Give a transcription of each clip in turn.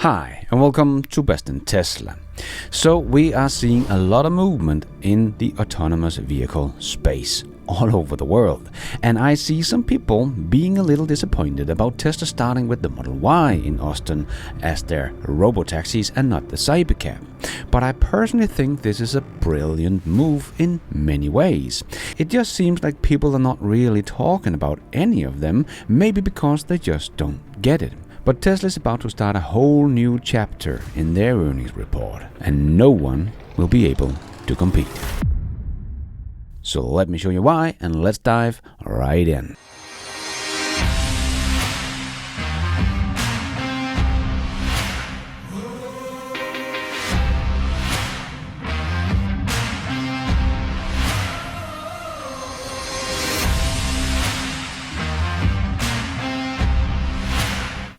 Hi, and welcome to Best in Tesla. So we are seeing a lot of movement in the autonomous vehicle space all over the world, and I see some people being a little disappointed about Tesla starting with the Model Y in Austin as their robotaxis and not the Cybercab. But I personally think this is a brilliant move in many ways. It just seems like people are not really talking about any of them, maybe because they just don't get it. But Tesla is about to start a whole new chapter in their earnings report, and no one will be able to compete. So let me show you why, and let's dive right in.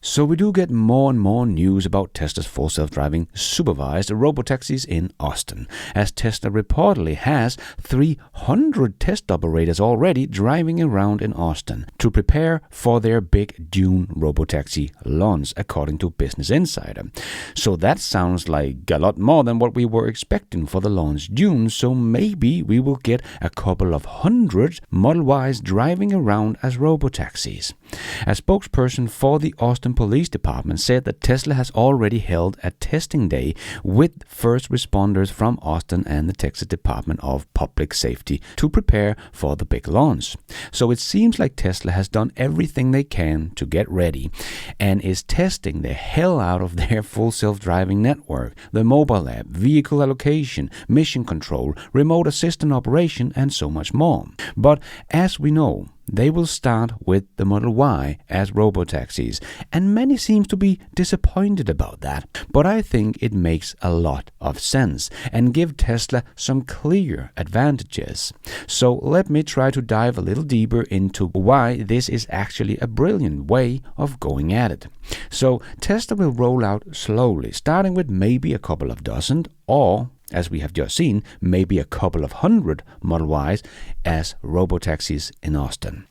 So we do get more and more news about Tesla's full self-driving supervised robotaxis in Austin, as Tesla reportedly has 300 test operators already driving around in Austin to prepare for their big June robotaxi launch, according to Business Insider. So that sounds like a lot more than what we were expecting for the launch June, so maybe we will get a couple of hundred Model Ys driving around as robotaxis. A spokesperson for the Austin Police Department said that Tesla has already held a testing day with first responders from Austin and the Texas Department of Public Safety to prepare for the big launch. So it seems like Tesla has done everything they can to get ready and is testing the hell out of their full self-driving network, the mobile app, vehicle allocation, mission control, remote assistant operation, and so much more. But as we know, they will start with the Model Y as robotaxis, and many seem to be disappointed about that. But I think it makes a lot of sense and give Tesla some clear advantages. So let me try to dive a little deeper into why this is actually a brilliant way of going at it. So Tesla will roll out slowly, starting with maybe a couple of dozen, or as we have just seen, maybe a couple of hundred Model Ys as robotaxis in Austin.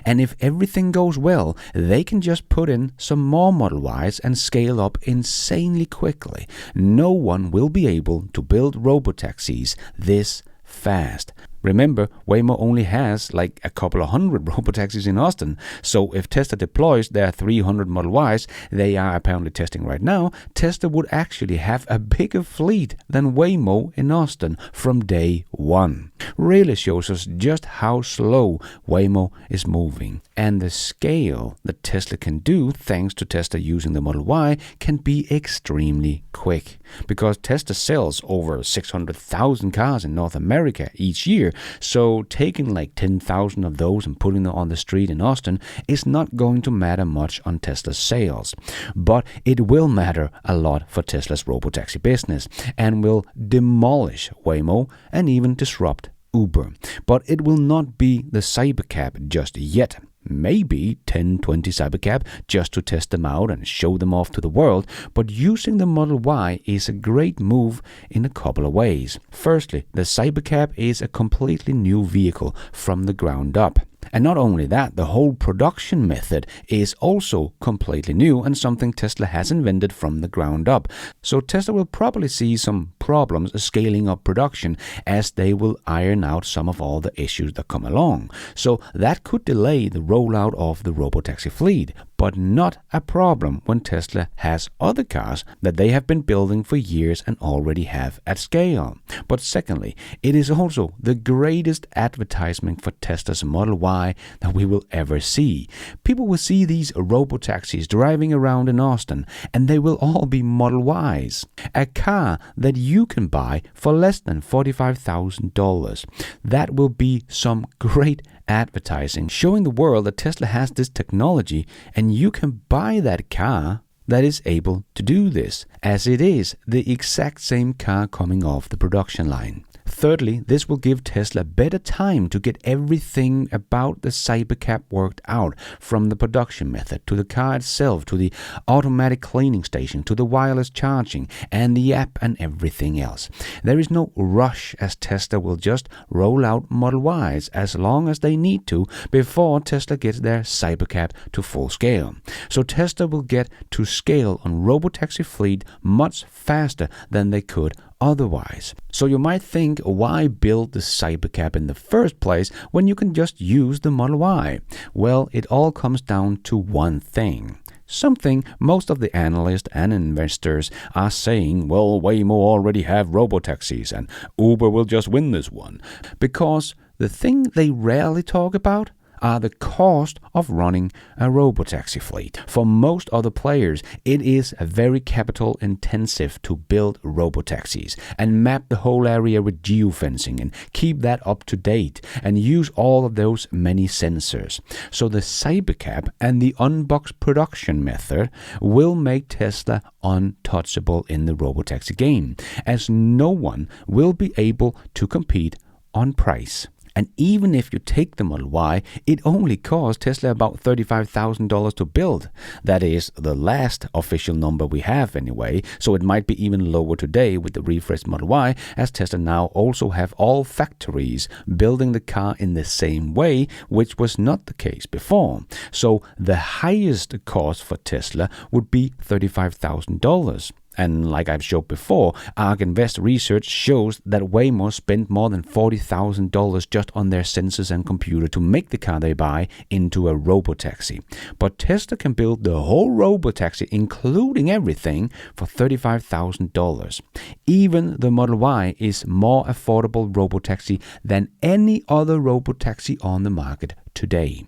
And if everything goes well, they can just put in some more Model Ys and scale up insanely quickly. No one will be able to build robotaxis this fast. Remember, Waymo only has like a couple of hundred robotaxis in Austin, so if Tesla deploys their 300 Model Ys they are apparently testing right now, Tesla would actually have a bigger fleet than Waymo in Austin from day one. Really shows us just how slow Waymo is moving, and the scale that Tesla can do thanks to Tesla using the Model Y can be extremely quick, because Tesla sells over 600,000 cars in North America each year. So taking like 10,000 of those and putting them on the street in Austin is not going to matter much on Tesla's sales. But it will matter a lot for Tesla's robotaxi business and will demolish Waymo and even disrupt Uber. But it will not be the Cybercab just yet. Maybe 10-20 Cybercab just to test them out and show them off to the world, but using the Model Y is a great move in a couple of ways. Firstly, the Cybercab is a completely new vehicle from the ground up. And not only that, the whole production method is also completely new and something Tesla has invented from the ground up. So Tesla will probably see some problems scaling up production as they will iron out some of all the issues that come along. So that could delay the rollout of the robotaxi fleet, but not a problem when Tesla has other cars that they have been building for years and already have at scale. But secondly, it is also the greatest advertisement for Tesla's Model Y that we will ever see. People will see these robotaxis driving around in Austin, and they will all be Model Ys, a car that you can buy for less than $45,000. That will be some great advertising, showing the world that Tesla has this technology and you can buy that car that is able to do this, as it is the exact same car coming off the production line. Thirdly, this will give Tesla better time to get everything about the Cybercab worked out, from the production method to the car itself to the automatic cleaning station to the wireless charging and the app and everything else. There is no rush, as Tesla will just roll out Model Ys as long as they need to before Tesla gets their Cybercab to full scale. So Tesla will get to scale on Robotaxi fleet much faster than they could otherwise. So you might think, why build the Cybercab in the first place when you can just use the Model Y? Well, it all comes down to one thing. Something most of the analysts and investors are saying, well, Waymo already have robotaxis and Uber will just win this one. Because the thing they rarely talk about are the cost of running a robotaxi fleet. For most other players, it is very capital intensive to build robotaxis and map the whole area with geofencing and keep that up to date and use all of those many sensors. So the Cybercab and the unbox production method will make Tesla untouchable in the robotaxi game, as no one will be able to compete on price. And even if you take the Model Y, it only cost Tesla about $35,000 to build. That is the last official number we have anyway, so it might be even lower today with the refreshed Model Y, as Tesla now also have all factories building the car in the same way, which was not the case before. So the highest cost for Tesla would be $35,000. And like I've showed before, ARK Invest research shows that Waymo spent more than $40,000 just on their sensors and computer to make the car they buy into a robotaxi. But Tesla can build the whole robotaxi, including everything, for $35,000. Even the Model Y is more affordable robotaxi than any other robotaxi on the market today.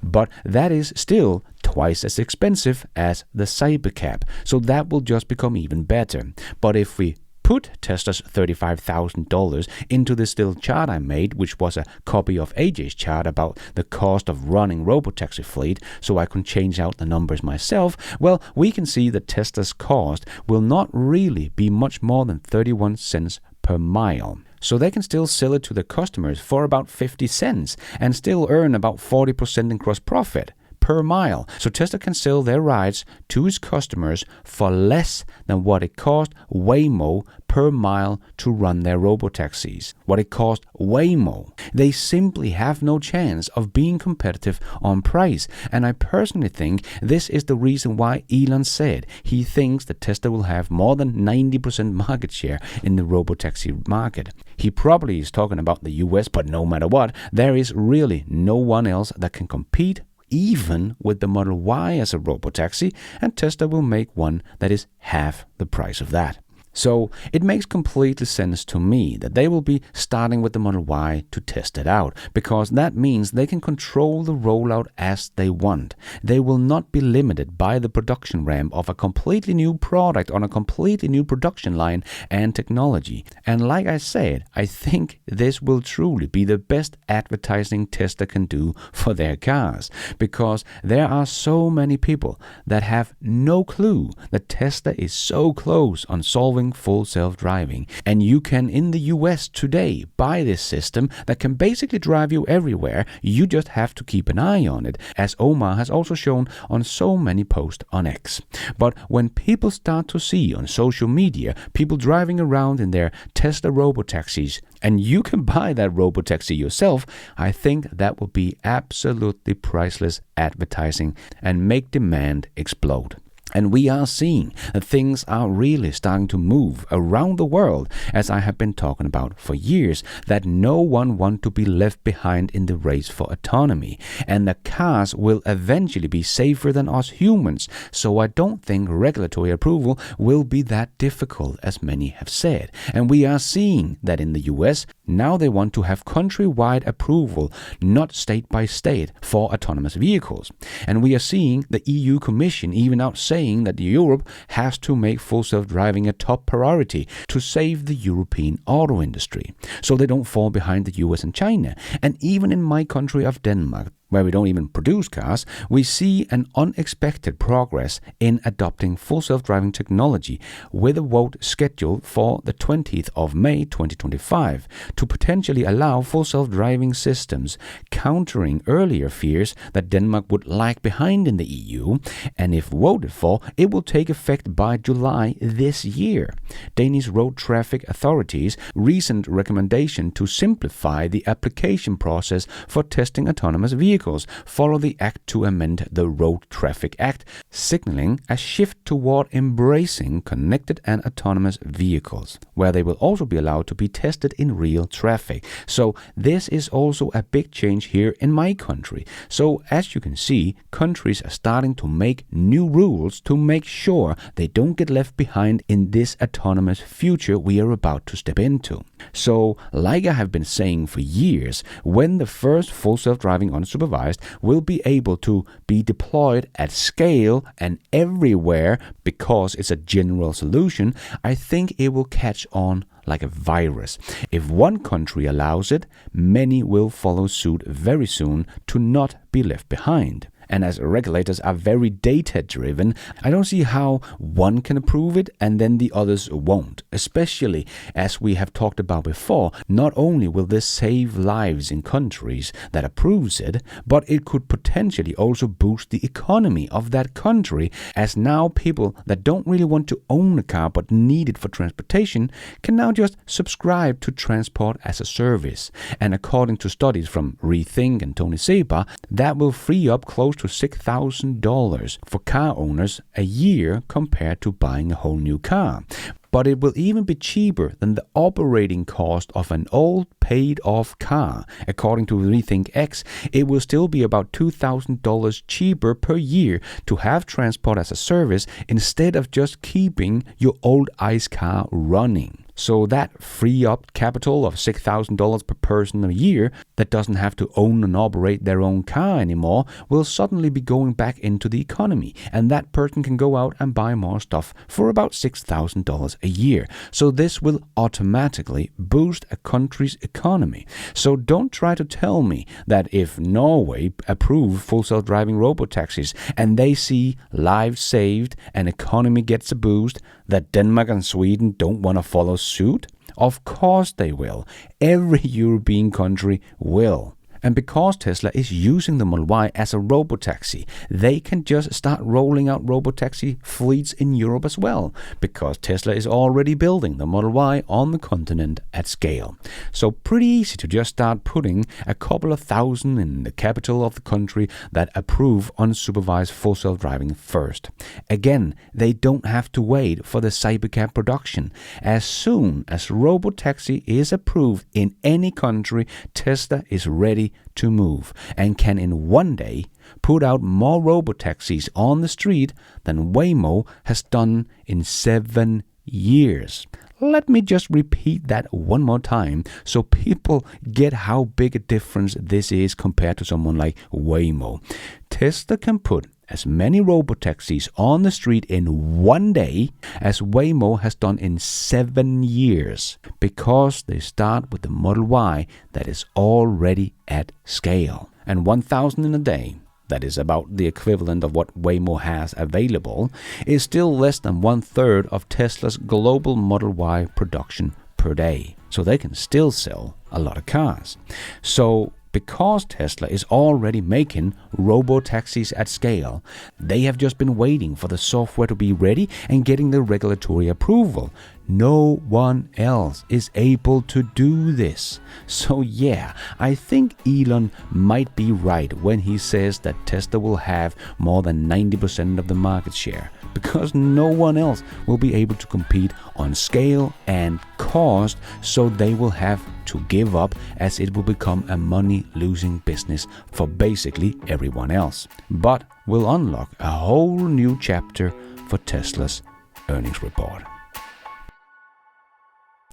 But that is still twice as expensive as the Cybercab, so that will just become even better. But if we put Tesla's $35,000 into this little chart I made, which was a copy of AJ's chart about the cost of running robotaxi fleet, so I can change out the numbers myself, well, we can see that Tesla's cost will not really be much more than 31 cents per mile. So they can still sell it to the customers for about 50 cents and still earn about 40% in gross profit per mile. So Tesla can sell their rides to its customers for less than what it cost Waymo per mile to run their robotaxis. What it cost Waymo. They simply have no chance of being competitive on price. And I personally think this is the reason why Elon said he thinks that Tesla will have more than 90% market share in the robotaxi market. He probably is talking about the US, but no matter what, there is really no one else that can compete even with the Model Y as a robotaxi, and Tesla will make one that is half the price of that. So it makes completely sense to me that they will be starting with the Model Y to test it out, because that means they can control the rollout as they want. They will not be limited by the production ramp of a completely new product on a completely new production line and technology. And like I said, I think this will truly be the best advertising Tesla can do for their cars, because there are so many people that have no clue that Tesla is so close on solving full self-driving. And you can, in the US today, buy this system that can basically drive you everywhere. You just have to keep an eye on it, as Omar has also shown on so many posts on X. But when people start to see on social media people driving around in their Tesla robotaxis, and you can buy that robotaxi yourself, I think that will be absolutely priceless advertising and make demand explode. And we are seeing that things are really starting to move around the world, as I have been talking about for years, that no one wants to be left behind in the race for autonomy. And the cars will eventually be safer than us humans. So I don't think regulatory approval will be that difficult, as many have said. And we are seeing that in the US, now they want to have countrywide approval, not state by state, for autonomous vehicles. And we are seeing the EU Commission even out saying that Europe has to make full self-driving a top priority to save the European auto industry, so they don't fall behind the US and China. And even in my country of Denmark, where we don't even produce cars, we see an unexpected progress in adopting full self-driving technology with a vote scheduled for the 20th of May 2025 to potentially allow full self-driving systems, countering earlier fears that Denmark would lag behind in the EU, and if voted for, it will take effect by July this year. Danish Road Traffic Authority's recent recommendation to simplify the application process for testing autonomous vehicles follow the act to amend the Road Traffic Act, signaling a shift toward embracing connected and autonomous vehicles, where they will also be allowed to be tested in real traffic. So this is also a big change here in my country. So as you can see, countries are starting to make new rules to make sure they don't get left behind in this autonomous future we are about to step into. So, like I have been saying for years, when the first full self-driving unsupervised will be able to be deployed at scale and everywhere because it's a general solution, I think it will catch on like a virus. If one country allows it, many will follow suit very soon to not be left behind. And as regulators are very data-driven, I don't see how one can approve it and then the others won't. Especially, as we have talked about before, not only will this save lives in countries that approves it, but it could potentially also boost the economy of that country, as now people that don't really want to own a car but need it for transportation can now just subscribe to transport as a service. And according to studies from Rethink and Tony Seba, that will free up close to $6,000 for car owners a year compared to buying a whole new car. But it will even be cheaper than the operating cost of an old paid-off car. According to Rethink X, it will still be about $2,000 cheaper per year to have transport as a service instead of just keeping your old ICE car running. So that free up capital of $6,000 per person a year that doesn't have to own and operate their own car anymore will suddenly be going back into the economy, and that person can go out and buy more stuff for about $6,000 a year. So this will automatically boost a country's economy. So don't try to tell me that if Norway approve full self-driving robotaxis and they see lives saved and economy gets a boost, that Denmark and Sweden don't want to follow suit? Of course they will. Every European country will. And because Tesla is using the Model Y as a robotaxi, they can just start rolling out robotaxi fleets in Europe as well, because Tesla is already building the Model Y on the continent at scale. So pretty easy to just start putting a couple of thousand in the capital of the country that approve unsupervised full self-driving first. Again, they don't have to wait for the Cybercab production. As soon as robotaxi is approved in any country, Tesla is ready to move and can in one day put out more robotaxis on the street than Waymo has done in 7 years. Let me just repeat that one more time so people get how big a difference this is compared to someone like Waymo. Tesla can put as many robotaxis on the street in one day as Waymo has done in 7 years, because they start with the Model Y that is already at scale. And 1,000 in a day, that is about the equivalent of what Waymo has available, is still less than 1/3 of Tesla's global Model Y production per day. So they can still sell a lot of cars. So because Tesla is already making robotaxis at scale, they have just been waiting for the software to be ready and getting the regulatory approval. No one else is able to do this. So yeah, I think Elon might be right when he says that Tesla will have more than 90% of the market share, because no one else will be able to compete on scale and cost, so they will have to give up, as it will become a money-losing business for basically everyone else. But will unlock a whole new chapter for Tesla's earnings report.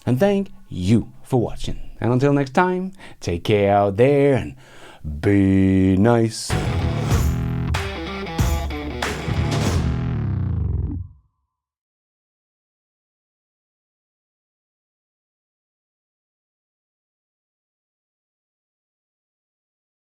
And thank you for watching. And until next time, take care out there and be nice.